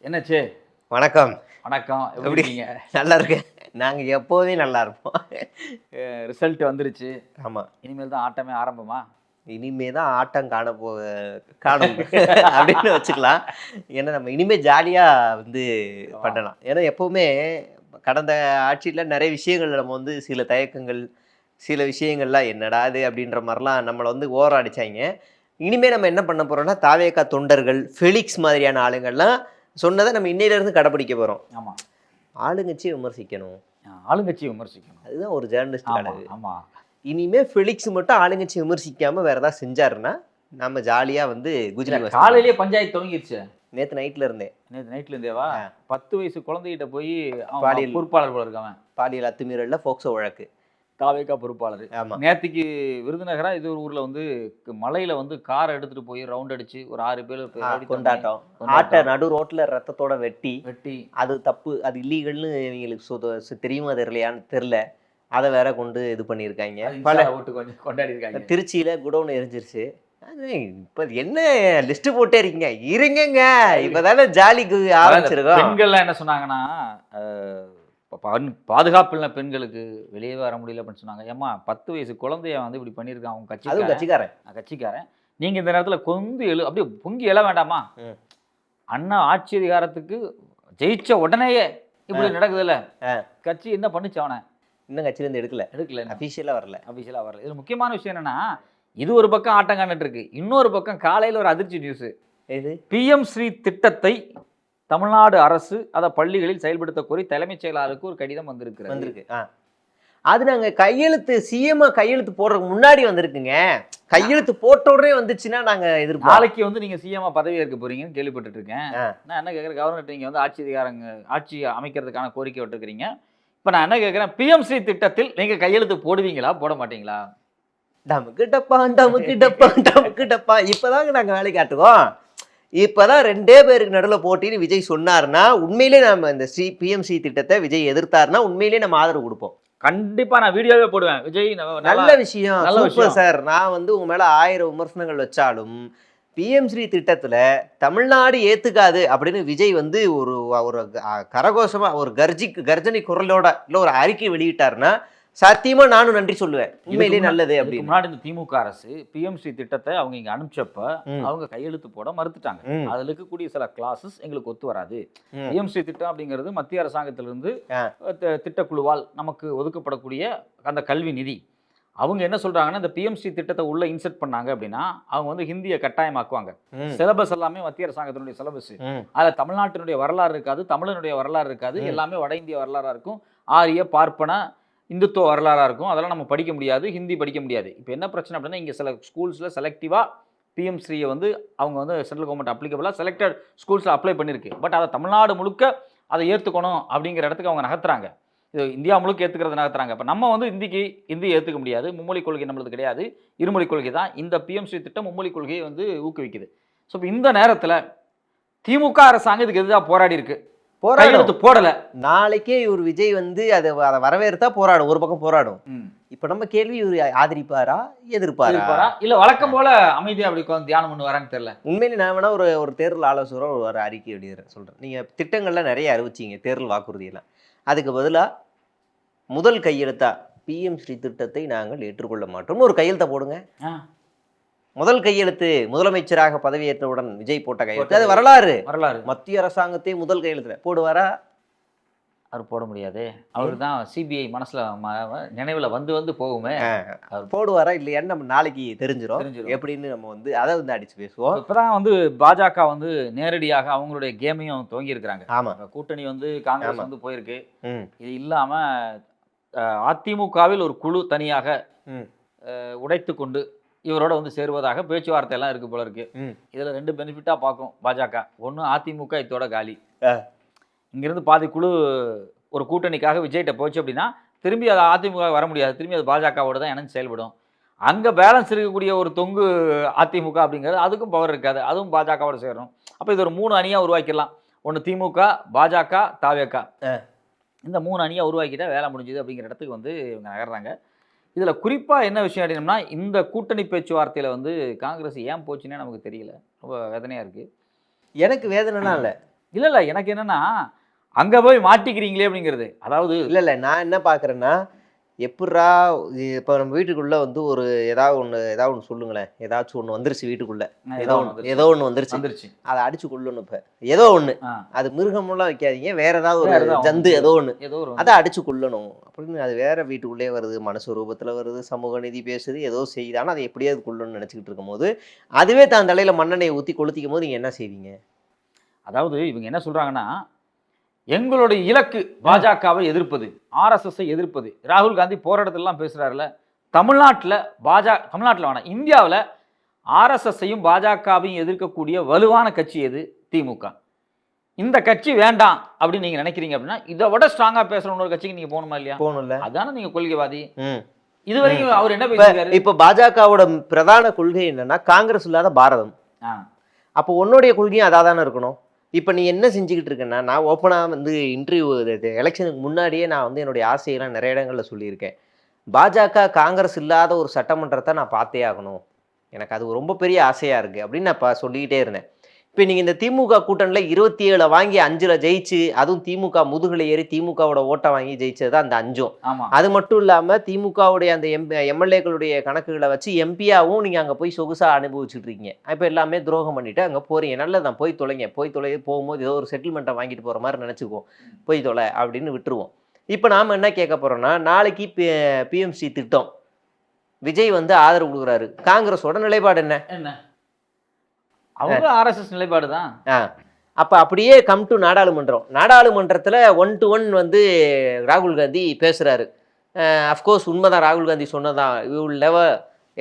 என்னாச்சு? வணக்கம். வணக்கம். எப்படி இருக்கீங்க? நல்லா இருக்கேன். நாங்க எப்போதுமே நல்லா இருப்போம். ரிசல்ட் வந்துருச்சு. ஆமா. இனிமேல் தான் ஆட்டமே ஆரம்பமா? இனிமே தான் ஆட்டம் காணும் அப்படின்னு வச்சுக்கலாம். ஏன்னா நம்ம இனிமே ஜாலியா பண்ணலாம். ஏன்னா எப்பவுமே கடந்த ஆட்சியில நிறைய விஷயங்கள் நம்ம சில தயக்கங்கள், சில விஷயங்கள்லாம் என்னடா இது அப்படின்ற மாரிலாம் நம்மள ஓரம் அடிச்சாய்ங்க. இனிமே நம்ம என்ன பண்ண போறோம்னா, தாவேகா தொண்டர்கள், ஃபெலிக்ஸ் மாதிரியான ஆளுங்கள்லாம் சொன்னத நம்ம இன்னையிலிருந்து கடைபிடிக்க போறோம். ஆமா. ஆளுங்கட்சிய விமர்சிக்கணும். ஆளுங்கட்சிய விமர்சிக்கணும். அதுதான் ஒரு ஜேர்னலிஸ்ட் ஆமா, கனவு. ஆமா. இனிமே ஃபெலிக்ஸ் மட்டும் ஆளுங்கட்சிய விமர்சிக்காம வேற ஏதாவது செஞ்சாருன்னா, நம்ம ஜாலியா குஜிலி வசனம். காலையிலேயே பஞ்சாயத்து துவங்கிருச்சு. நேத்து நைட்ல இருந்தே. நேத்து நைட்ல இருந்தேவா? 10 வயசு குழந்தைகிட்ட போய் பாலியல் பொறுப்பாளர் போல இருக்க அவன். பாலியல் அத்துமீறல்ல போக்சோ வழக்கு. தாவேகா பொறுப்பாளர். ஆமா. நேத்திக்கு விருதுநகரா இது ஒரு ஊர்ல மலையில கார் எடுத்துட்டு போய் ரவுண்ட் அடிச்சு ஒரு 6 பேர் கொண்டாட்டம். ஆட்ட நடு ரோட்ல ரத்தத்தோட வெட்டி அது தப்பு, அது இல்லீகல்னு இவங்களுக்கு தெரியுமா தெரியலையான்னு தெரியல. அதை வேற கொண்டு இது பண்ணியிருக்காங்க. பல ஓட்டு கொஞ்சம் கொண்டாடி இருக்காங்க. திருச்சியில குடோன் எரிஞ்சிருச்சு. இப்ப என்ன லிஸ்ட் போட்டே இருக்கீங்க? இருங்க, இப்பதானே ஜாலிக்கு ஆரம்பிச்சிருக்கோம். பெண்கள்லாம் என்ன சொன்னாங்கன்னா, பாதுகாப்பில்ல பெண்களுக்கு வெளியே வர முடியல அப்படின்னு சொன்னாங்க. ஏமா 10 வயசு குழந்தைய இப்படி பண்ணியிருக்கான் அவங்க கட்சிக்காரன். நீங்க இந்த நேரத்துல அப்படியே பொங்கி எழ வேண்டாமா? அண்ணா ஆட்சி அதிகாரத்துக்கு ஜெயிச்ச உடனேயே இப்படி நடக்குதுல்ல, கட்சி என்ன பண்ணுச்சு? அவனை இன்னும் கட்சியிலேருந்து எடுக்கல. அபிஷியலா வரல. இது முக்கியமான விஷயம் என்னன்னா, இது ஒரு பக்கம் ஆட்டம் காண்டுட்டு இருக்கு, இன்னொரு பக்கம் காலையில ஒரு அதிர்ச்சி நியூஸ். பிஎம் ஸ்ரீ திட்டத்தை தமிழ்நாடு அரசு அதை பள்ளிகளில் செயல்படுத்த கோரி தலைமைச் செயலாளருக்கு ஒரு கடிதம் வந்திருக்கு. அது நாங்க சிஎம் கையெழுத்து போடுறதுக்கு முன்னாடி வந்திருக்குங்க. கையெழுத்து போட்ட உடனே வந்துச்சுன்னா நாங்க எதிர்ப்பு. நாளைக்கு நீங்க சிஎம் பதவி ஏற்க போறீங்கன்னு கேள்விப்பட்டு இருக்கேன். நான் என்ன கேட்கறேன், கவர்னர் நீங்க ஆட்சி அமைக்கிறதுக்கான கோரிக்கை விட்டுருக்கீங்க. இப்ப நான் என்ன கேட்கிறேன், பிஎம் ஸ்ரீ திட்டத்தில் நீங்க கையெழுத்து போடுவீங்களா போட மாட்டீங்களா? டமுக்கு டப்பா இப்பதாங்க நாங்க வேலை காட்டுவோம். இப்பதான் 2 பேருக்கு நடுவில் போட்டின்னு விஜய் சொன்னார்னா, உண்மையிலே நம்ம இந்த பிஎம்சி திட்டத்தை விஜய் எதிர்த்தாருன்னா உண்மையிலே நம்ம ஆதரவு கொடுப்போம். கண்டிப்பா நான் வீடியோவே போடுவேன். விஜய் நல்ல விஷயம், சூப்பர் சார். நான் உங்க மேல 1000 விமர்சனங்கள் வச்சாலும் பிஎம் ஸ்ரீ திட்டத்துல தமிழ்நாடு ஏத்துக்காது அப்படின்னு விஜய் ஒரு ஒரு கரகோஷமா ஒரு கர்ஜனை குரலோட இல்ல ஒரு அறிக்கை வெளியிட்டாருன்னா சத்தியமா நானும் நன்றி சொல்லுவேன். உண்மையிலேயே நல்லது. அப்படின்னு முன்னாடி இந்த திமுக அரசு பிஎம்சி திட்டத்தை அவங்க இங்க அனுப்பிச்சப்ப அவங்க கையெழுத்து போட மறுத்துட்டாங்க. அதுல இருக்கக்கூடிய சில கிளாஸஸ் எங்களுக்கு ஒத்து வராது. பிஎம்சி திட்டம் அப்படிங்கிறது மத்திய அரசாங்கத்திலிருந்து திட்டக்குழுவால் நமக்கு ஒதுக்கப்படக்கூடிய அந்த கல்வி நிதி. அவங்க என்ன சொல்றாங்கன்னா, இந்த பிஎம்சி திட்டத்தை உள்ள இன்செர்ட் பண்ணாங்க அப்படின்னா அவங்க ஹிந்தியை கட்டாயமாக்குவாங்க. சிலபஸ் எல்லாமே மத்திய அரசாங்கத்தினுடைய சிலபஸ். அதுல தமிழ்நாட்டினுடைய வரலாறு இருக்காது, தமிழனுடைய வரலாறு இருக்காது, எல்லாமே வட இந்திய வரலாறா இருக்கும். ஆரிய பார்ப்பன இந்துத்துவ வரலாறா இருக்கும். அதெல்லாம் நம்ம படிக்க முடியாது, ஹிந்தி படிக்க முடியாது. இப்போ என்ன பிரச்சனை அப்படின்னா, இங்கே சில ஸ்கூல்ஸில் செலக்டிவாக பிஎம்ஸ்ரீயை அவங்க சென்ட்ரல் கவர்மெண்ட் அப்ளிகபிளாக செலக்டட் ஸ்கூல்ஸில் அப்ளை பண்ணியிருக்கு. பட் அதை தமிழ்நாடு முழுக்க அதை ஏற்றுக்கணும் அப்படிங்கிற இடத்துக்கு அவங்க நகர்த்துறாங்க. இது இந்தியா முழுக்க ஏற்றுக்கிறது நகர்த்துறாங்க. இப்போ நம்ம ஹிந்தி ஏற்றுக்க முடியாது, மும்மொழி கொள்கை நம்மளுக்கு கிடையாது, இருமொழி கொள்கை தான். இந்த பிஎம்ஸ்ரீ திட்டம் மும்மொழி கொள்கையை ஊக்குவிக்குது. ஸோ இப்போ இந்த நேரத்தில் திமுக அரசாங்கம் இதுக்கு எதிராக போராடி இருக்கு, போடல. நாளைக்கே இவர் விஜய் அதை வரவேற்றா போராடும், ஒரு பக்கம் போராடும். இப்ப நம்ம கேள்வி, இவர் ஆதரிப்பாரா எதிர்ப்பாரா, இல்ல வழக்கம் போல அமைதியா அப்படி தியானம் பண்ணுவாரான்னு தெரியல. உண்மையிலே நான் வேணா ஒரு தேர்தல் ஆலோசகரோ ஒரு அறிக்கை வெளியிடுறேன் சொல்றேன். நீங்க திட்டங்கள்லாம் நிறைய அறிவிச்சீங்க, தேர்தல் வாக்குறுதியெல்லாம். அதுக்கு பதிலா முதல் கையெழுத்தா பிஎம் ஸ்ரீ திட்டத்தை நாங்கள் ஏற்றுக்கொள்ள மாட்டோம்னு ஒரு கையெழுத்தை போடுங்க. முதல் கையெழுத்து முதலமைச்சராக பதவியேற்றவுடன் விஜய் போட்ட கையெழுத்து. அது வரலாறு. மத்திய அரசாங்கத்தை முதல் கையெழுத்துல போடுவாரா? அவர் போட முடியாது. அவர் தான் சிபிஐ மனசுல நினைவுல வந்து போகுமே. அவர் போடுவாரா இல்லையான்னு நம்ம நாளைக்கு தெரிஞ்சிடும் எப்படின்னு நம்ம அதை அடிச்சு பேசுவோம். இப்பதான் பாஜக நேரடியாக அவங்களுடைய கேமையும் துவங்கி இருக்கிறாங்க. ஆமா, கூட்டணி காங்கிரஸ் போயிருக்கு. இது இல்லாம அதிமுகவில் ஒரு குழு தனியாக உடைத்து கொண்டு இவரோட சேருவதாக பேச்சுவார்த்தை எல்லாம் இருக்கு போல இருக்கு. இதுல 2 பெனிஃபிட்டா பார்க்கும் பாஜக. ஒண்ணு, அதிமுக இதோட காலி. இங்கிருந்து பாதி குழு ஒரு கூட்டணிக்காக விஜய்கிட்ட போச்சு அப்படின்னா திரும்பி அது அதிமுக வர முடியாது, திரும்பி அது பாஜகவோட தான் இணைஞ்சு செயல்படும். அங்க பேலன்ஸ் இருக்கக்கூடிய ஒரு தொங்கு அதிமுக அப்படிங்கிறது அதுக்கும் பவர் இருக்காது, அதுவும் பாஜகவோட சேரும். அப்ப இது ஒரு 3 அணியா உருவாக்கிடலாம். ஒன்று திமுக, பாஜக, தாவேகா. இந்த 3 அணியா உருவாக்கிட்டா வேலை முடிஞ்சுது அப்படிங்கிற இடத்துக்கு இவங்க நகர்றாங்க. இதுல குறிப்பா என்ன விஷயம் அப்படின்னா, இந்த கூட்டணி பேச்சுவார்த்தையில காங்கிரஸ் ஏன் போச்சுன்னே நமக்கு தெரியல. ரொம்ப வேதனையா இருக்கு. எனக்கு வேதனைலாம் இல்லை. இல்ல எனக்கு என்னன்னா அங்க போய் மாட்டிக்கிறீங்களே அப்படிங்கிறது. அதாவது இல்ல நான் என்ன பாக்குறேன்னா, எப்புட்றா இப்போ நம்ம வீட்டுக்குள்ள வந்து ஒரு ஏதாவது ஒண்ணு சொல்லுங்களேன். ஏதாச்சும் ஒண்ணு வந்துருச்சு வீட்டுக்குள்ள. ஏதோ ஒண்ணு வந்துருச்சு. வந்துருச்சு. அத அடிச்சு கொல்லணும் இப்ப. ஏதோ ஒண்ணு. அது மிருகமெல்லாம் வைக்காதீங்க. வேற ஏதாவது ஒரு ஜந்து ஏதோ ஒண்ணு. அத அடிச்சு கொல்லணும். அப்படின்னு அது வேற வீட்டுக்குள்ளே வருது. மனுஷ ரூபத்துல வருது. சமூக நீதி பேசுது. ஏதோ செய்யுது. ஆனா அதை எப்படியாவது கொல்லணும்னு நினைச்சுக்கிட்டு இருக்கும்போது, அதுவே தான் தலையில மண்ணெண்ணெயை ஊத்தி கொளுத்திக்கும் போது நீங்க என்ன செய்வீங்க? அதாவது இவங்க என்ன சொல்றாங்கன்னா, எங்களுடைய இலக்கு பாஜகவை எதிர்ப்பது, ஆர்எஸ்எஸ்ஸை எதிர்ப்பது. ராகுல் காந்தி போற இடத்துலலாம் பேசுறாருல்ல, தமிழ்நாட்டுல வேணாம், இந்தியாவுல ஆர்எஸ்எஸ்ஸையும் பாஜகவையும் எதிர்க்கக்கூடிய வலுவான கட்சி எது? திமுக. இந்த கட்சி வேண்டாம் அப்படின்னு நீங்க நினைக்கிறீங்க அப்படின்னா, இதை விட ஸ்ட்ராங்கா பேசுற இன்னொரு கட்சிக்கு நீங்க போகணுமா இல்லையா? போகணும்ல. அதானே நீங்க கொள்கைவாதி. இதுவரைக்கும் அவர் என்ன பேசியிருக்காரு? இப்ப பாஜகவோட பிரதான கொள்கை என்னன்னா, காங்கிரஸ் இல்லாத பாரதம். அப்போ உன்னுடைய கொள்கையும் அதாதானே இருக்கணும். இப்போ நீ என்ன செஞ்சுக்கிட்டு இருக்கேன்னா, நான் ஓப்பனாக வந்து இன்டர்வியூ எலெக்ஷனுக்கு முன்னாடியே நான் வந்து என்னுடைய ஆசையெல்லாம் நிறைய இடங்களில் சொல்லியிருக்கேன். பாஜக காங்கிரஸ் இல்லாத ஒரு சட்டமன்றத்தை நான் பார்த்தே ஆகணும். எனக்கு அது ரொம்ப பெரிய ஆசையாக இருக்குது அப்படின்னு நான் சொல்லிக்கிட்டே இருந்தேன். இப்போ நீங்கள் இந்த திமுக கூட்டணியில் 27 வாங்கி 5ல் ஜெயிச்சு, அதுவும் திமுக முதுகில் ஏறி திமுகவோட ஓட்டை வாங்கி ஜெயிச்சது தான் அந்த 5ம். அது மட்டும் இல்லாமல் திமுகவுடைய அந்த எம்எல்ஏக்களுடைய கணக்குகளை வச்சு எம்பியாவும் நீங்கள் அங்கே போய் சொகுசாக அனுபவிச்சுட்டு இருக்கீங்க. இப்போ எல்லாமே துரோகம் பண்ணிவிட்டு அங்கே போகிறீங்க. நல்லதான், போய் போகும்போது ஏதோ ஒரு செட்டில்மெண்ட்டை வாங்கிட்டு போகிற மாதிரி நினச்சிக்குவோம். போய் தொலை அப்படின்னு விட்டுருவோம். இப்போ நாம் என்ன கேட்க போகிறோம்னா, நாளைக்கு பிஎம்சி திட்டம் விஜய் வந்து ஆதரவு கொடுக்குறாரு. காங்கிரஸோட நிலைப்பாடு என்ன? அவங்க ஆர்எஸ்எஸ் நிலைப்பாடு தான். அப்ப அப்படியே கம் டு நாடாளுமன்றத்தில் 1 to 1 வந்து ராகுல் காந்தி பேசுறாரு. அஃப்கோர்ஸ் உண்மைதான், ராகுல் காந்தி சொன்னதான், you will never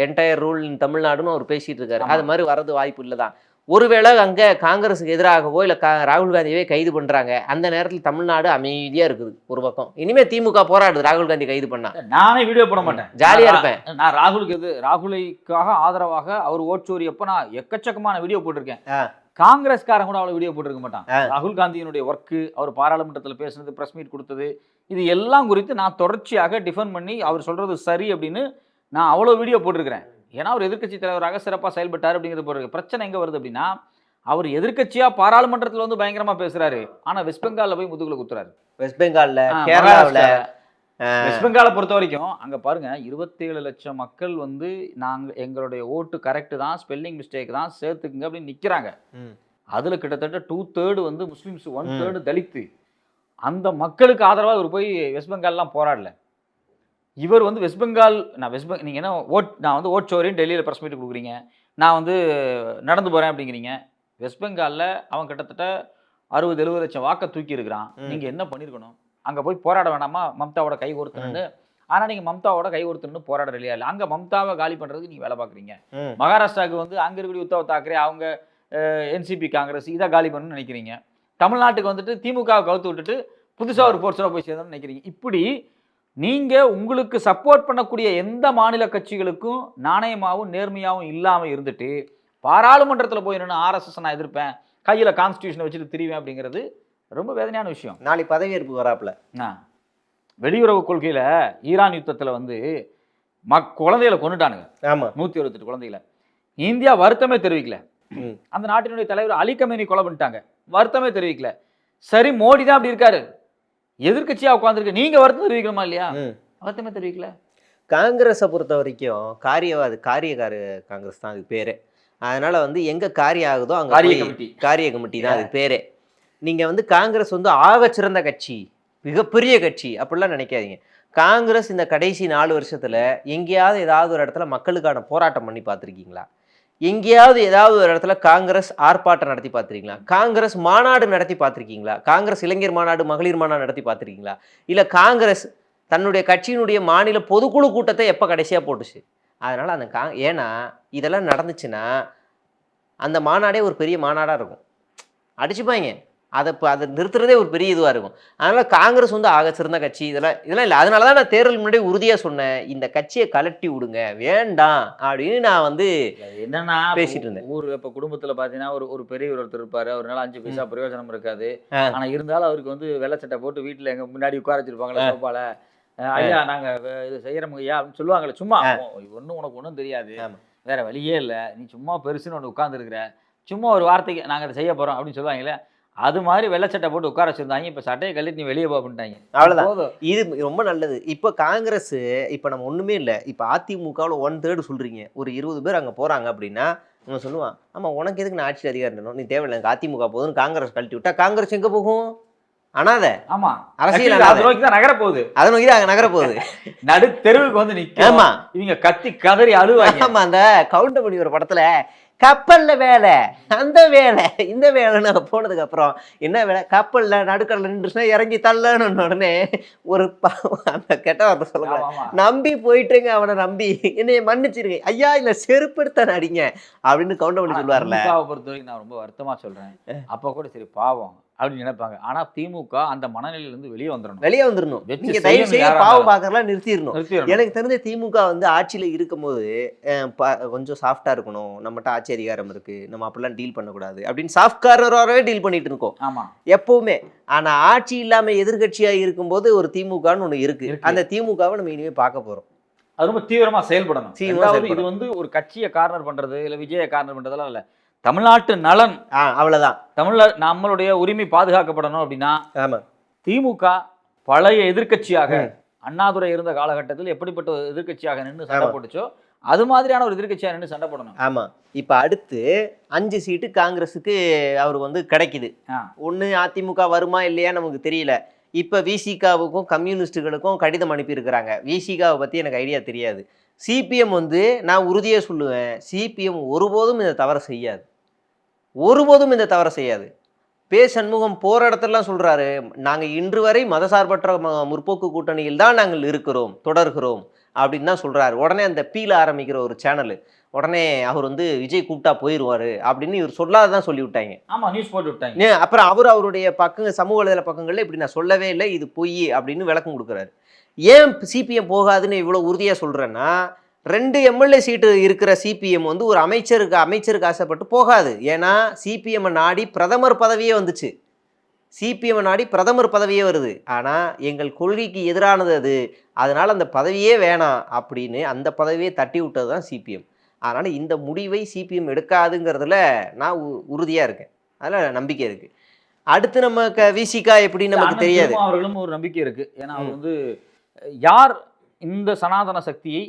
entire rule in தமிழ்நாடுன்னு அவர் பேசிட்டு இருக்காரு. அது மாதிரி வரது வாய்ப்பு இல்லை தான். ஒருவேளை அங்கே காங்கிரஸுக்கு எதிராகவோ இல்லை ராகுல் காந்தியவே கைது பண்ணுறாங்க, அந்த நேரத்தில் தமிழ்நாடு அமைதியாக இருக்குது ஒரு பக்கம். இனிமேல் திமுக போராடுது ராகுல் காந்தி கைது பண்ணா. நானே வீடியோ போட மாட்டேன், ஜாலியாக இருப்பேன். நான் ராகுலுக்காக ஆதரவாக அவர் ஓட்சோரி அப்போ நான் எக்கச்சக்கமான வீடியோ போட்டிருக்கேன். காங்கிரஸ்காரன் கூட அவ்வளோ வீடியோ போட்டிருக்க மாட்டான். ராகுல் காந்தியினுடைய ஒர்க்கு, அவர் பாராளுமன்றத்தில் பேசுனது, பிரஸ் மீட் கொடுத்தது, இது எல்லாம் குறித்து நான் தொடர்ச்சியாக டிஃபெண்ட் பண்ணி அவர் சொல்றது சரி அப்படின்னு நான் அவ்வளோ வீடியோ போட்டிருக்கிறேன். ஏன்னா அவர் எதிர்க்கட்சி தலைவராக சிறப்பாக செயல்பட்டார் அப்படிங்கிறது போகிறது. பிரச்சனை எங்கே வருது அப்படின்னா, அவர் எதிர்க்கட்சியாக பாராளுமன்றத்தில் வந்து பயங்கரமாக பேசுகிறாரு, ஆனால் வெஸ்ட் பெங்காலில் போய் முதுகுல குத்துறாரு. வெஸ்ட் பெங்காலில், கேரளாவில், வெஸ்ட் பெங்காலை பொறுத்த வரைக்கும் அங்கே பாருங்க, 27 லட்சம் மக்கள் வந்து எங்களுடைய ஓட்டு கரெக்டு தான், ஸ்பெல்லிங் மிஸ்டேக் தான், சேர்த்துக்குங்க அப்படின்னு நிற்கிறாங்க. அதில் கிட்டத்தட்ட 2/3 வந்து முஸ்லீம்ஸ், 1/3 தலித்து. அந்த மக்களுக்கு ஆதரவாக இவர் போய் வெஸ்ட் பெங்கால்லாம் போராடல. இவர் வந்து வெஸ்ட் பெங்கால், நீங்கள் என்ன நான் வந்து ஓட் சோரின்னு டெல்லியில் ப்ரெஸ் மீட் கொடுக்குறீங்க, நான் வந்து நடந்து போகிறேன் அப்படிங்கிறீங்க. வெஸ்ட் பெங்காலில் அவன் கிட்டத்தட்ட 60-70 லட்சம் வாக்கை தூக்கி இருக்கிறான். நீங்கள் என்ன பண்ணியிருக்கணும்? அங்கே போய் போராட வேண்டாமா மம்தாவோட கை கோர்த்துன்னு? ஆனால் நீங்கள் மம்தாவோட கை கோர்த்துன்னு போராட இல்லையா? இல்லை, அங்கே மம்தாவை காலி பண்ணுறதுக்கு நீங்கள் வேலை பார்க்குறீங்க. மகாராஷ்டிராவுக்கு வந்து அங்கே இருக்கக்கூடிய உத்தவ் தாக்கரே, அவங்க என்சிபி காங்கிரஸ் இதை காலி பண்ணணும்னு நினைக்கிறீங்க. தமிழ்நாட்டுக்கு வந்துட்டு திமுகவை கவுத்து விட்டுட்டு புதுசாக ஒரு ஃபோர்ஸாக போய் சேர்ந்தோம்னு நினைக்கிறீங்க. இப்படி நீங்கள் உங்களுக்கு சப்போர்ட் பண்ணக்கூடிய எந்த மாநில கட்சிகளுக்கும் நாணயமாகவும் நேர்மையாகவும் இல்லாமல் இருந்துட்டு பாராளுமன்றத்தில் போய் நின்று ஆர்எஸ்எஸ் நான் எதிர்ப்பேன், கையில் கான்ஸ்டியூஷனை வச்சுட்டு திரிவேன் அப்படிங்கிறது ரொம்ப வேதனையான விஷயம். நாளைக்கு பதவியேற்பு வராப்புல. வெளியுறவு கொள்கையில் ஈரான் யுத்தத்தில் வந்து குழந்தைகளை கொண்டுட்டானுங்க. ஆமாம், 128 குழந்தைகளை. இந்தியா வருத்தமே தெரிவிக்கல. அந்த நாட்டினுடைய தலைவர் அலி கமேனி கொலை பண்ணிட்டாங்க, வருத்தமே தெரிவிக்கல. சரி, மோடி தான் அப்படி இருக்காரு, எதிர்கட்சியா உட்காந்துருக்கு, நீங்க வருத்தம் தெரிவிக்கணுமா இல்லையா? வருத்தமே தெரிவிக்கல. காங்கிரஸை பொறுத்த வரைக்கும் காரியக்கார காங்கிரஸ் தான் அதுக்கு பேரு. அதனால வந்து எங்க காரியம் ஆகுதோ அங்க காரிய கமிட்டி தான் அதுக்கு பேரே. நீங்க வந்து காங்கிரஸ் வந்து ஆகச்சிறந்த கட்சி, மிகப்பெரிய கட்சி அப்படிலாம் நினைக்காதீங்க. காங்கிரஸ் இந்த கடைசி 4 வருஷத்துல எங்கேயாவது ஏதாவது ஒரு இடத்துல மக்களுக்கான போராட்டம் பண்ணி பார்த்துருக்கீங்களா? எங்கேயாவது ஏதாவது ஒரு இடத்துல காங்கிரஸ் ஆர்ப்பாட்டம் நடத்தி பார்த்துருக்கீங்களா? காங்கிரஸ் மாநாடு நடத்தி பார்த்துருக்கீங்களா? காங்கிரஸ் இளைஞர் மாநாடு, மகளிர் மாநாடு நடத்தி பார்த்துருக்கீங்களா? இல்லை காங்கிரஸ் தன்னுடைய கட்சியினுடைய மாநில பொதுக்குழு கூட்டத்தை எப்போ கடைசியாக போட்டுச்சு? அதனால் அந்த ஏன்னா இதெல்லாம் நடந்துச்சுன்னா அந்த மாநாடே ஒரு பெரிய மாநாடாக இருக்கும், அடிச்சுப்பாங்க. அதை நிறுத்துறதே ஒரு பெரிய இதுவாக இருக்கும். அதனால் காங்கிரஸ் வந்து ஆக சிறந்த கட்சி இதெல்லாம் இல்லை. அதனால தான் நான் தேர்தல் முன்னாடி உறுதியாக சொன்னேன், இந்த கட்சியை கலட்டி விடுங்க, வேண்டாம் அப்படின்னு நான் வந்து என்னன்னா பேசிட்டு இருந்தேன். இப்போ குடும்பத்தில் பார்த்தீங்கன்னா ஒரு பெரியவர் ஒருத்தர் இருப்பார், அவரால் 5 பைசா பிரயோஜனம் இருக்காது. ஆனால் இருந்தாலும் அவருக்கு வந்து வெள்ளை சட்டை போட்டு வீட்டில் எங்கள் முன்னாடி உட்கார வச்சிருப்பாங்களே சோப்பால, ஐயா நாங்கள் இது செய்கிறோம் ஐயா அப்படின்னு சொல்லுவாங்களே. சும்மா உனக்கு ஒன்றும் தெரியாது, வேற வழியே இல்லை, நீ சும்மா பெருசுன்னு ஒன்று உட்காந்துருக்குற, சும்மா ஒரு வார்த்தைக்கு நாங்கள் அதை செய்ய போகிறோம் அப்படின்னு சொல்லுவாங்களே. அது மாதிரி வெள்ளை சட்டை போட்டு உட்கார வச்சிருந்தாங்க. இப்ப சட்டையை கழட்டி நீ வெளியே போ அப்படின்ட்டாங்க. அவ்வளவுதான். போதும். இது ரொம்ப நல்லது. இப்ப காங்கிரஸ் இப்ப நம்ம ஒண்ணுமே இல்ல. இப்ப அதிமுகவுல 1/3 சொல்றீங்க. ஒரு 20 பேர் அங்க போறாங்க அப்படின்னா அவன் சொல்லுவான், ஆமா உனக்கு எதுக்கு நான் ஆட்சியில் அதிகாரம் இருக்கணும், நீ தேவையில்லை எனக்கு அதிமுக போகுதுன்னு காங்கிரஸ் கழட்டி விட்டா காங்கிரஸ் எங்க போகும்? அனாதை. ஆமா, அரசியல் அதை நோக்கி தான் நகர போகுது. அதை நோக்கி தான் நகர போகுது. நடு தெருவுக்கு வந்து நிக்கும். ஆமா, இவங்க கத்தி கதறி அழுவாங்க. ஆமா, அந்த கவுண்டமணி ஒரு படத்துல கப்பல்ல வேலை, அந்த வேலை, இந்த வேலைன்னு போனதுக்கு அப்புறம் என்ன வேலை, கப்பல்ல நடுக்கடல நின்றுச்சுன்னா இறங்கி தள்ளன்னு உடனே ஒரு அந்த கெட்ட வார்த்தை சொல்லுங்க, நம்பி போயிட்டுங்க அவனை நம்பி என்னைய மன்னிச்சிருங்க ஐயா, இல்ல செருப்படுத்த நடிங்க அப்படின்னு கவுண்டமணி சொல்லுவார்ல. பொறுத்த வரைக்கும் நான் ரொம்ப வருத்தமா சொல்றேன். அப்ப கூட சரி பாவம் அப்படின்னு நினைப்பாங்க. ஆனா திமுக அந்த மனநிலையிலிருந்து வெளியே வந்துடணும். நீங்க தயவு செய்து பாவம் பார்க்கறலாம் நிறுத்திடணும். எனக்கு தெரிஞ்ச திமுக வந்து ஆட்சியில இருக்கும்போது கொஞ்சம் சாஃப்டா இருக்கணும், நம்மகிட்ட ஆட்சி அதிகாரம் இருக்கு, நம்ம அப்படிலாம் டீல் பண்ணக்கூடாது அப்படின்னு சாஃப்ட் கார்னராகவே டீல் பண்ணிட்டு இருக்கோம். ஆமா, எப்பவுமே. ஆனா ஆட்சி இல்லாம எதிர்கட்சியா இருக்கும்போது ஒரு திமுகன்னு ஒண்ணு இருக்கு. அந்த திமுகவை நம்ம இனிமே பார்க்க போறோம். அது ரொம்ப தீவிரமா செயல்படணும். இது வந்து ஒரு கட்சியை கார்னர் பண்றது இல்ல விஜய கார்னர் பண்றதெல்லாம் இல்ல, தமிழ்நாட்டு நலன். அவ்வளவுதான். நம்மளுடைய உரிமை பாதுகாக்கப்படணும் அப்படின்னா திமுக பழைய எதிர்கட்சியாக அண்ணாதுரை இருந்த காலகட்டத்தில் எப்படிப்பட்ட ஒரு எதிர்கட்சியாக நின்று சண்டை போட்டுச்சோ அது மாதிரியான ஒரு எதிர்கட்சியாக நின்று சண்டை போடணும். ஆமா, இப்ப அடுத்து 5 சீட்டு காங்கிரஸுக்கு அவர் வந்து கிடைக்குது. ஒண்ணு அதிமுக வருமா இல்லையா நமக்கு தெரியல. இப்ப விசிகாவுக்கும் கம்யூனிஸ்டுகளுக்கும் கடிதம் அனுப்பி இருக்கிறாங்க. விசிகாவை பத்தி எனக்கு ஐடியா தெரியாது. சிபிஎம் வந்து நான் உறுதியே சொல்லுவேன், சிபிஎம் ஒருபோதும் இந்த தவறை செய்யாது. சண்முகம் போற இடத்துலலாம் சொல்றாரு, நாங்க இன்று வரை மதசார்பற்ற முற்போக்கு கூட்டணியில் தான் நாங்கள் இருக்கிறோம், தொடர்கிறோம் அப்படின்னு தான் சொல்றாரு. உடனே அந்த பீல ஆரம்பிக்கிற ஒரு சேனல் உடனே அவர் வந்து விஜய் கூப்பிட்டா போயிடுவாரு அப்படின்னு இவர் சொல்லாதான் சொல்லி விட்டாங்க. ஆமா, நியூஸ் போட்டு விட்டாங்க. அப்புறம் அவருடைய சமூக வலைதள பக்கங்கள்ல இப்படி நான் சொல்லவே இல்லை, இது பொய் அப்படின்னு விளக்கம் கொடுக்குறாரு. ஏன் சிபிஎம் போகாதுன்னு இவ்வளவு உறுதியா சொல்றேன்னா, 2 எம்எல்ஏ சீட்டு இருக்கிற சிபிஎம் வந்து ஒரு அமைச்சருக்கு ஆசைப்பட்டு போகாது. ஏன்னா சிபிஎம் நாடி பிரதமர் பதவியே வந்துச்சு. சிபிஎம் நாடி பிரதமர் பதவியே வருது. ஆனால் எங்கள் கொள்கைக்கு எதிரானது அது, அதனால் அந்த பதவியே வேணாம் அப்படின்னு அந்த பதவியே தட்டி விட்டது தான் சிபிஎம். அதனால் இந்த முடிவை சிபிஎம் எடுக்காதுங்கிறதுல நான் உறுதியாக இருக்கேன். அதில் நம்பிக்கை இருக்குது. அடுத்து நம்ம விசிகா எப்படி நமக்கு தெரியாது. அவர்களும் ஒரு நம்பிக்கை இருக்குது. ஏன்னா அவர் வந்து யார் இந்த சனாதன சக்தியை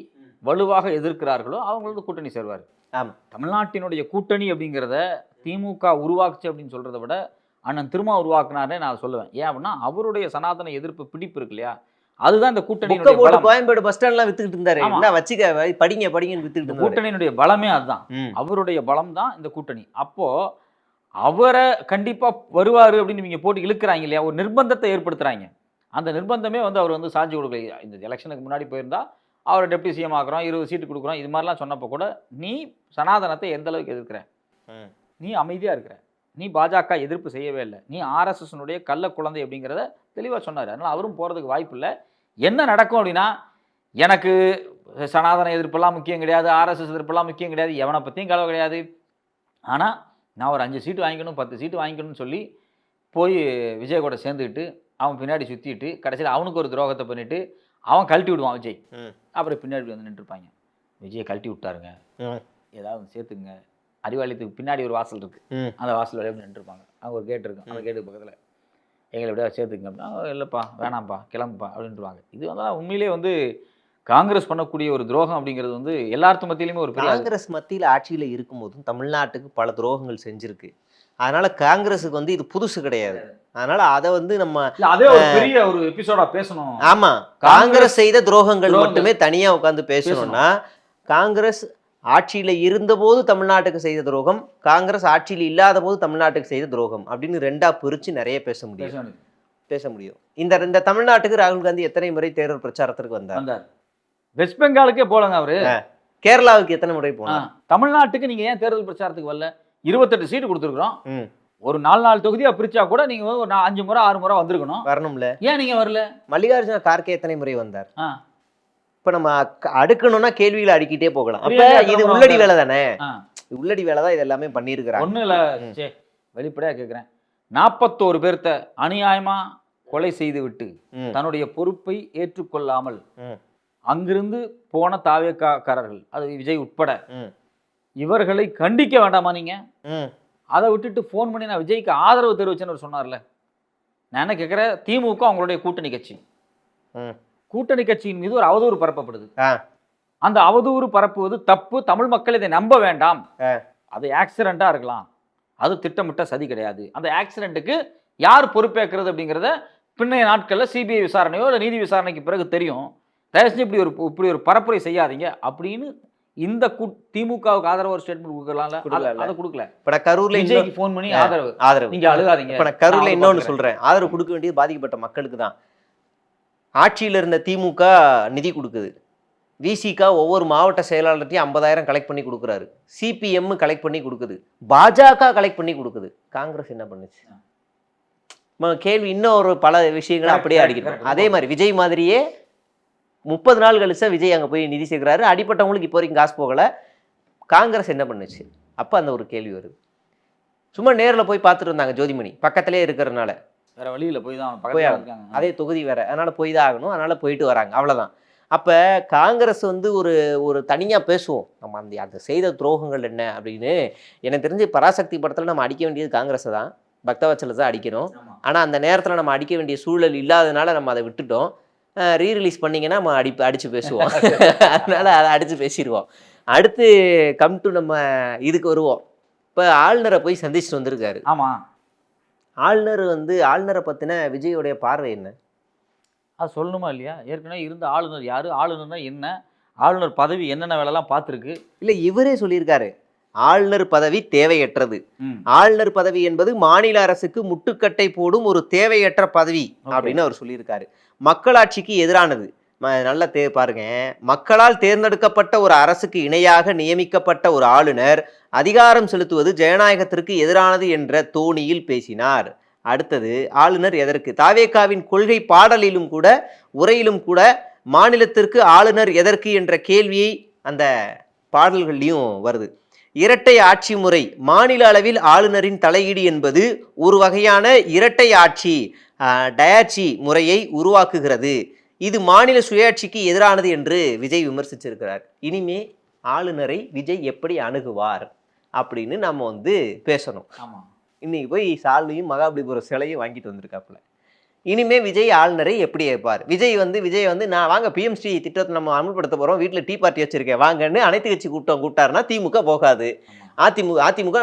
வலுவாக எதிர்க்கிறார்களோ அவங்களோட கூட்டணி சேருவார். ஆமாம், தமிழ்நாட்டினுடைய கூட்டணி அப்படிங்கிறத திமுக உருவாக்குச்சு அப்படின்னு சொல்கிறத விட அண்ணன் திருமா உருவாக்குனாரே நான் சொல்லுவேன். ஏன் அப்படின்னா அவருடைய சனாதன எதிர்ப்பு பிடிப்பு இருக்கு இல்லையா, அதுதான் இந்த கூட்டணியினுடைய பலம். கோயம்பேடு பஸ் ஸ்டாண்ட்லாம் வித்துக்கிட்டு இருந்தாரு, வச்சுக்க படிங்கன்னு வித்துக்கிட்டு. கூட்டணியினுடைய பலமே அதுதான், அவருடைய பலம் தான் இந்த கூட்டணி. அப்போ அவரை கண்டிப்பா வருவாரு அப்படின்னு நீங்க போட்டு இழுக்கிறாங்க இல்லையா, ஒரு நிர்பந்தத்தை ஏற்படுத்துறாங்க. அந்த நிர்பந்தமே வந்து அவர் வந்து சாட்சி கொடுக்கல. இந்த எலெக்ஷனுக்கு முன்னாடி போயிருந்தா அவரை டெப்டி சிஎம் ஆக்குறோம், 20 சீட்டு கொடுக்குறோம், இது மாதிரிலாம் சொன்னப்போ கூட நீ சனாதனத்தை எந்த அளவுக்கு எதிர்க்கிற, நீ அமைதியா இருக்கிற, நீ பாஜக எதிர்ப்பு செய்யவே இல்லை, நீ ஆர்எஸ்எஸ்னுடைய கள்ள குழந்தை அப்படிங்கிறத தெளிவாக சொன்னார். அதனால் அவரும் போகிறதுக்கு வாய்ப்பு இல்லை. என்ன நடக்கும் அப்படின்னா, எனக்கு சனாதன எதிர்ப்பெல்லாம் முக்கியம் கிடையாது, ஆர்எஸ்எஸ் எதிர்ப்பெல்லாம் முக்கியம் கிடையாது, எவனை பற்றியும் கலவை கிடையாது, ஆனால் நான் ஒரு 5 சீட்டு வாங்கிக்கணும் 10 சீட்டு வாங்கிக்கணும்னு சொல்லி போய் விஜய் கூட சேர்ந்துக்கிட்டு அவன் பின்னாடி சுற்றிட்டு கடைசியில் அவனுக்கு ஒரு துரோகத்தை பண்ணிவிட்டு அவன் கழட்டி விடுவான் விஜய். அப்புறம் பின்னாடி வந்து நின்றுருப்பாங்க, விஜய் கழட்டி விட்டாருங்க, ஏதாவது சேர்த்துங்க, அறிவாலயத்துக்கு பின்னாடி ஒரு வாசல் இருக்கு, அந்த வாசல் வழியாக நின்றுருப்பாங்க. அங்கே ஒரு கேட் இருக்கும், அந்த கேட்டுக்கு பக்கத்தில் எங்களை எப்படியா சேர்த்துங்க அப்படின்னா, இல்லைப்பா வேணாம்ப்பா கிளம்புப்பா அப்படின்ட்டுருவாங்க. இது வந்து உண்மையிலே வந்து காங்கிரஸ் பண்ணக்கூடிய ஒரு துரோகம் அப்படிங்கிறது வந்து எல்லாத்து மத்தியிலுமே ஒரு காங்கிரஸ் மத்தியில் ஆட்சியில் இருக்கும்போதும் தமிழ்நாட்டுக்கு பல துரோகங்கள் செஞ்சிருக்கு. அதனால காங்கிரஸுக்கு வந்து இது புதுசு கிடையாது. அதனால அதை வந்து நம்ம அதே ஒரு பெரிய ஒரு எபிசோடா பேசணும். ஆமா, காங்கிரஸ் செய்த துரோகங்கள் மட்டுமே தனியா உட்காந்து பேசணும்னா, காங்கிரஸ் ஆட்சியில இருந்தபோது தமிழ்நாட்டுக்கு செய்த துரோகம், காங்கிரஸ் ஆட்சியில் இல்லாத போது தமிழ்நாட்டுக்கு செய்த துரோகம் அப்படின்னு 2ஆ பிரிச்சு நிறைய பேச முடியும். இந்த தமிழ்நாட்டுக்கு ராகுல் காந்தி எத்தனை முறை தேர்தல் பிரச்சாரத்திற்கு வந்தார்? வெஸ்ட் பெங்காலுக்கே போலங்க அவரு. கேரளாவுக்கு எத்தனை முறை போனார்? தமிழ்நாட்டுக்கு நீங்க ஏன் தேர்தல் பிரச்சாரத்துக்கு வரல? 28 சீட்டு கொடுத்துருக்கோம், ஒரு 4 தொகுதியா பிரிச்சா கூட நீங்க ஒரு 5 முறை 6 முறை வந்திருக்கணும், வரணும்ல, ஏன் நீங்க வரல? மல்லிகார்ஜுன கார்கே எத்தனை முறை வந்தார்? இப்ப நம்ம அடுக்கணும்னா கேள்விகளை அடுக்கிட்டே போகலாம். அப்ப இது உள்ளடி வேலை தானே, உள்ளடி வேலை தான் இது எல்லாமே பண்ணியிருக்கிறாங்க. ஒன்றும் இல்லை, வெளிப்படையா கேட்குறேன், 41 பேர்த்த அநியாயமா கொலை செய்து விட்டு தன்னுடைய பொறுப்பை ஏற்றுக்கொள்ளாமல் அங்கிருந்து போன தாவேக்காரர்கள், அது விஜய் உட்பட, இவர்களை கண்டிக்க வேண்டாமா நீங்க? அதை விட்டுட்டு ஃபோன் பண்ணி நான் விஜய்க்கு ஆதரவு தெரிவிச்சேன்னு சொன்னார்ல. நான் என்ன கேட்குறேன், திமுக அவங்களுடைய கூட்டணி கட்சி. கூட்டணி கட்சியின் மீது ஒரு அவதூறு பரப்பப்படுது. அந்த அவதூறு பரப்புவது தப்பு. தமிழ் மக்கள் இதை நம்ப வேண்டாம். அது ஆக்சிடென்ட்டா இருக்கலாம், அது திட்டமிட்ட சதி கிடையாது. அந்த ஆக்சிடென்ட்டுக்கு யார் பொறுப்பேற்கிறது அப்படிங்கிறத பின்னைய நாட்களில் சிபிஐ விசாரணையோ இல்லை நீதி விசாரணைக்கு பிறகு தெரியும். தயவுசெய்து இப்படி ஒரு பரப்புரை செய்யாதீங்க அப்படின்னு இந்த திமுகவுக்கு ஆதரவு ஒரு ஸ்டேட்மெண்ட் கொடுக்கலாம்ல, அதை கொடுக்கல. இப்ப நான் கரூர்ல விஜய்க்கு ஃபோன் பண்ணி ஆதரவு நீங்க அழுகாதீங்க. இப்ப நான் கரூர்ல இன்னொன்னு சொல்றேன், ஆதரவு கொடுக்க வேண்டியது பாதிக்கப்பட்ட மக்களுக்கு தான். ஆட்சியில் இருந்த திமுக நிதி கொடுக்குது, விசிக ஒவ்வொரு மாவட்ட செயலாளர்கிட்டையும் 50,000 கலெக்ட் பண்ணி கொடுக்குறாரு, சிபிஎம் கலெக்ட் பண்ணி கொடுக்குது, பாஜக கலெக்ட் பண்ணி கொடுக்குது. காங்கிரஸ் என்ன பண்ணுச்சு? கேள்வி இன்னொரு பல விஷயங்களை அப்படியே அடிக்கணும். அதே மாதிரி விஜய் மாதிரியே 30 நாள் கழிச்சா விஜய் அங்கே போய் நிதி சேர்க்கிறாரு, அடிப்பட்டவங்களுக்கு இப்போ வரைக்கும் காசு போகலை. காங்கிரஸ் என்ன பண்ணுச்சு? அப்போ அந்த ஒரு கேள்வி வருது. சும்மா நேரில் போய் பார்த்துட்டு இருந்தாங்க ஜோதிமணி, பக்கத்திலே இருக்கிறதுனால. வேற வழியில் போய் தான் போய் அதே தொகுதி வேற, அதனால போய் தான் ஆகணும், அதனால போயிட்டு வராங்க, அவ்வளோதான். அப்போ காங்கிரஸ் வந்து ஒரு தனியாக பேசுவோம், நம்ம அந்த செய்த துரோகங்கள் என்ன அப்படின்னு. எனக்கு தெரிஞ்சு பராசக்தி படத்தில் நம்ம அடிக்க வேண்டியது காங்கிரஸை தான், பக்தவச்சலத்தை தான் அடிக்கணும். ஆனால் அந்த நேரத்தில் நம்ம அடிக்க வேண்டிய சூழல் இல்லாதனால நம்ம அதை விட்டுட்டோம். ரீரிலீஸ் பண்ணிங்கன்னா நம்ம அடித்து பேசுவோம். அதனால் அதை அடித்து பேசிடுவோம். அடுத்து கம் டு நம்ம இதுக்கு வருவோம். இப்போ ஆளுநரை போய் சந்திச்சுட்டு வந்திருக்காரு. ஆமாம், ஆளுநரை பற்றின விஜயோடைய பார்வை என்ன? அது சொல்லணுமா இல்லையா? ஏற்கனவே இருந்த ஆளுநர் யார், ஆளுநர்னா என்ன, ஆளுநர் பதவி என்னென்ன வேலைலாம் பார்த்துருக்கு. இல்லை, இவரே சொல்லியிருக்காரு ஆளுநர் பதவி தேவையற்றது. ஆளுநர் பதவி என்பது மாநில அரசுக்கு முட்டுக்கட்டை போடும் ஒரு தேவையற்ற பதவி அப்படின்னு அவர் சொல்லியிருக்காரு. மக்களாட்சிக்கு எதிரானது. நல்லா பாருங்க, மக்களால் தேர்ந்தெடுக்கப்பட்ட ஒரு அரசுக்கு இணையாக நியமிக்கப்பட்ட ஒரு ஆளுநர் அதிகாரம் செலுத்துவது ஜனநாயகத்திற்கு எதிரானது என்ற தோணியில் பேசினார். அடுத்தது, ஆளுநர் எதற்கு? தாவேகாவின் கொள்கை பாடலிலும் கூட உரையிலும் கூட மாநிலத்திற்கு ஆளுநர் எதற்கு என்ற கேள்வியை அந்த பாடல்கள்லையும் வருது. இரட்டை ஆட்சி முறை, மாநில அளவில் ஆளுநரின் தலையீடு என்பது ஒரு வகையான இரட்டை ஆட்சி டயாட்சி முறையை உருவாக்குகிறது. இது மாநில சுயாட்சிக்கு எதிரானது என்று விஜய் விமர்சிச்சிருக்கிறார். இனிமே ஆளுநரை விஜய் எப்படி அணுகுவார் அப்படின்னு நம்ம பேசணும். இன்னைக்கு போய் சால்வையும் மகாபலிபுரம் சிலையும் வாங்கிட்டு வந்திருக்காப்புல. இனிமே விஜய் ஆளுநரை எப்படி ஏற்பார்? விஜய் நான் வாங்க பிஎம்ஸ்ரீ திட்டத்தை நம்ம அமல்படுத்த போறோம், வீட்டில் டீ பார்ட்டி வச்சிருக்கேன் வாங்கன்னு அனைத்து கட்சி கூப்பிட்டாருன்னா திமுக போகாது. அதிமுக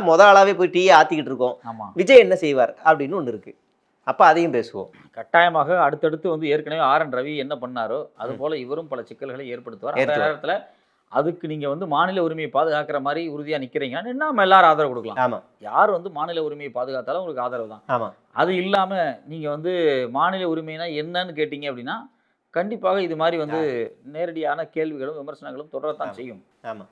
முதல் ஆளாவே போய் டீயை ஆத்திக்கிட்டு இருக்கோம். விஜய் என்ன செய்வார் அப்படின்னு ஒன்று இருக்கு. அப்ப அதையும் பேசுவோம். கட்டாயமாக அடுத்தடுத்து ஏற்கனவே RN ரவி என்ன பண்ணாரோ அது போல இவரும் பல சிக்கல்களை ஏற்படுத்துவார். அந்த நேரத்துல அதுக்கு நீங்க மாநில உரிமையை பாதுகாக்கிற மாதிரி உறுதியா நிக்கிறீங்கன்னா நம்ம எல்லாரும் ஆதரவு கொடுக்கலாம். ஆமா, யார் மாநில உரிமையை பாதுகாத்தாலும் உங்களுக்கு ஆதரவு தான். ஆமா, அது இல்லாம நீங்க மாநில உரிமைனா என்னன்னு கேட்டீங்க அப்படின்னா கண்டிப்பாக இது மாதிரி நேரடியான கேள்விகளும் விமர்சனங்களும் தொடரத்தான் செய்யும். ஆமா.